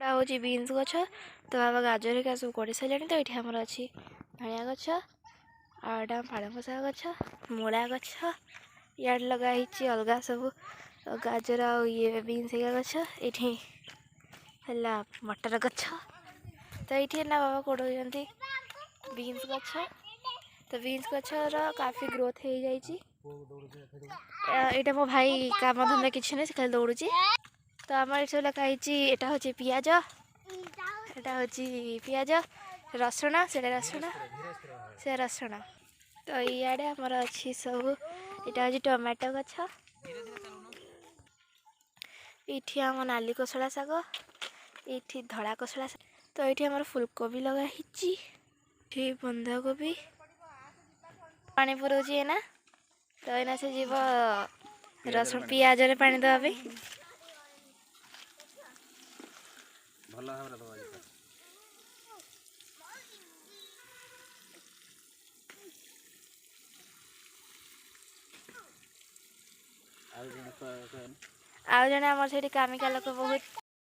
ଏଇଟା ହେଉଛି ବିନ୍ସ ଗଛ। ତ ବାବା ଗାଜର ହେରିକା ସବୁ କରି ସାରିଲେଣି। ତ ଏଇଠି ଆମର ଅଛି ଧଣିଆ ଗଛ, ଆଉ ଏଇଟା ପାଳଙ୍ଗ ଶାଗ ଗଛ, ମୂଳା ଗଛ, ଇଆଡ଼େ ଲଗା ହେଇଛି ଅଲଗା ସବୁ ଗାଜର ଆଉ ଇଏ ବିନ୍ସ ହେରିକା ଗଛ। ଏଇଠି ହେଲା ମଟର ଗଛ। ତ ଏଇଠି ନା ବାବା କୋଡ଼ଉଛନ୍ତି ବିନ୍ସ ଗଛ। ତ ବିନ୍ସ ଗଛର କାଫି ଗ୍ରୋଥ୍ ହେଇଯାଇଛି। ଏଇଟା ମୋ ଭାଇ କାମ ଧନ୍ଦା କିଛି ନାହିଁ, ସେ ଖାଲି ଦୌଡ଼ୁଛି। ତ ଆମର ଏଠି ସବୁ ଲେଖା ହେଇଛି, ଏଇଟା ହେଉଛି ପିଆଜ, ଏଇଟା ହେଉଛି ପିଆଜ, ରସୁଣ, ସେଇଟା ରସୁଣ, ସେ ରସୁଣ। ତ ଇଆଡ଼େ ଆମର ଅଛି ସବୁ, ଏଇଟା ହେଉଛି ଟମାଟୋ ଗଛ। ଏଇଠି ଆମ ନାଲି କୋଶଳା ଶାଗ, ଏଇଠି ଧଳା କୋଶଳା ଶାଗ। ତ ଏଇଠି ଆମର ଫୁଲକୋବି ଲଗା ହେଇଛି, ଏଠି ବନ୍ଧାକୋବି। ପାଣି ପୁରଉଛି ଏଇନା। ତ ଏଇନା ସେ ଯିବ ରସୁଣ ପିଆଜରେ ପାଣି ଦେବା ପାଇଁ। ଭଲ ଭାବରେ ଦବା ଆଉ ଜଣେ ଆମର ସେଇଠି କାମିକା ଲୋକ ବହୁତ